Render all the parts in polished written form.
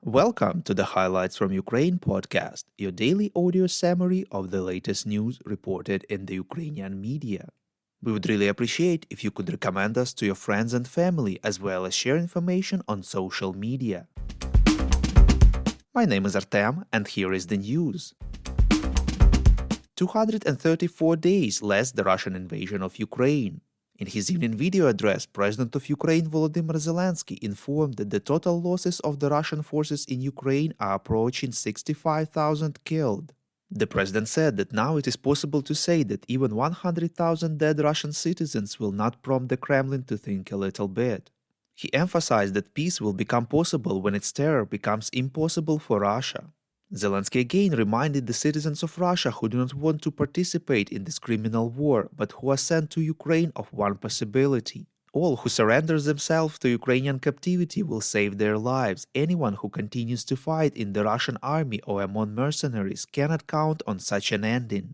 Welcome to the Highlights from Ukraine podcast, your daily audio summary of the latest news reported in the Ukrainian media. We would really appreciate if you could recommend us to your friends and family as well as share information on social media. My name is Artem, and here is the news. 234 days less the Russian invasion of Ukraine. In his evening video address, President of Ukraine Volodymyr Zelensky informed that the total losses of the Russian forces in Ukraine are approaching 65,000 killed. The president said that now it is possible to say that even 100,000 dead Russian citizens will not prompt the Kremlin to think a little bit. He emphasized that peace will become possible when its terror becomes impossible for Russia. Zelensky again reminded the citizens of Russia who do not want to participate in this criminal war but who are sent to Ukraine of one possibility. All who surrender themselves to Ukrainian captivity will save their lives. Anyone who continues to fight in the Russian army or among mercenaries cannot count on such an ending.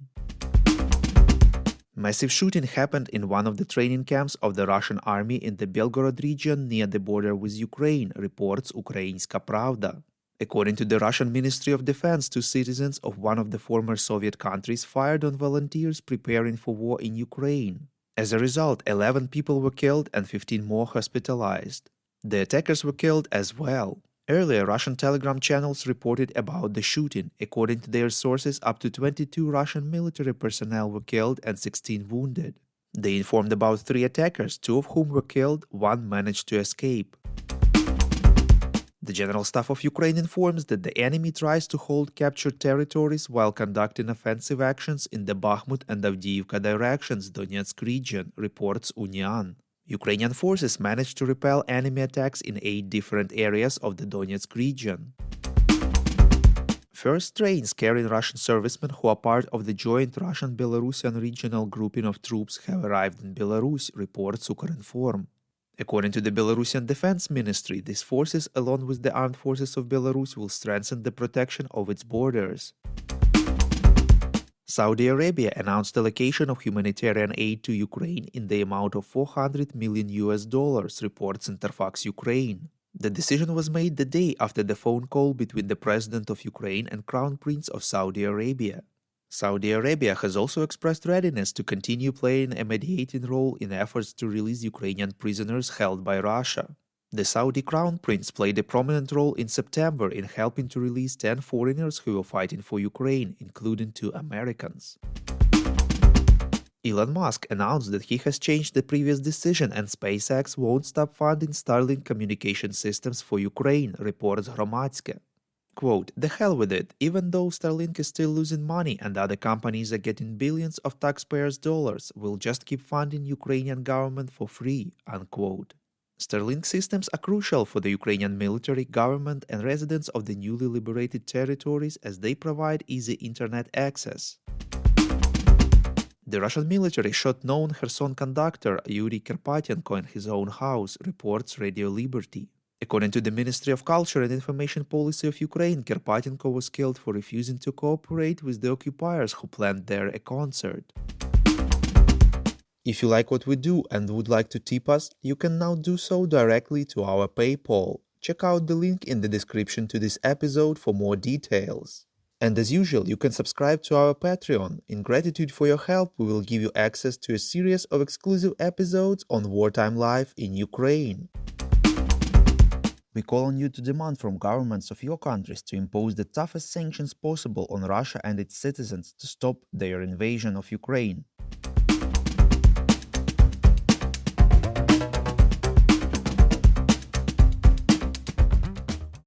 Massive shooting happened in one of the training camps of the Russian army in the Belgorod region near the border with Ukraine, reports Ukrainska Pravda. According to the Russian Ministry of Defense, 2 citizens of one of the former Soviet countries fired on volunteers preparing for war in Ukraine. As a result, 11 people were killed and 15 more hospitalized. The attackers were killed as well. Earlier, Russian Telegram channels reported about the shooting. According to their sources, up to 22 Russian military personnel were killed and 16 wounded. They informed about 3 attackers, 2 of whom were killed, 1 managed to escape. The General Staff of Ukraine informs that the enemy tries to hold captured territories while conducting offensive actions in the Bakhmut and Avdiivka directions, Donetsk region, reports Unian. Ukrainian forces managed to repel enemy attacks in 8 different areas of the Donetsk region. First trains carrying Russian servicemen who are part of the joint Russian-Belarusian regional grouping of troops have arrived in Belarus, reports Ukrinform. According to the Belarusian Defense Ministry, these forces, along with the armed forces of Belarus, will strengthen the protection of its borders. Saudi Arabia announced allocation of humanitarian aid to Ukraine in the amount of $400 million, reports Interfax Ukraine. The decision was made the day after the phone call between the President of Ukraine and Crown Prince of Saudi Arabia. Saudi Arabia has also expressed readiness to continue playing a mediating role in efforts to release Ukrainian prisoners held by Russia. The Saudi Crown Prince played a prominent role in September in helping to release 10 foreigners who were fighting for Ukraine, including 2 Americans. Elon Musk announced that he has changed the previous decision and SpaceX won't stop funding Starlink communication systems for Ukraine, reports Hromadske. Quote, "The hell with it, even though Starlink is still losing money and other companies are getting billions of taxpayers' dollars, we'll just keep funding Ukrainian government for free," unquote. Starlink systems are crucial for the Ukrainian military, government, and residents of the newly liberated territories as they provide easy internet access. The Russian military shot known Kherson conductor Yuri Karpatenko in his own house, reports Radio Liberty. According to the Ministry of Culture and Information Policy of Ukraine, Karpatenko was killed for refusing to cooperate with the occupiers who planned there a concert. If you like what we do and would like to tip us, you can now do so directly to our PayPal. Check out the link in the description to this episode for more details. And as usual, you can subscribe to our Patreon. In gratitude for your help, we will give you access to a series of exclusive episodes on wartime life in Ukraine. We call on you to demand from governments of your countries to impose the toughest sanctions possible on Russia and its citizens to stop their invasion of Ukraine.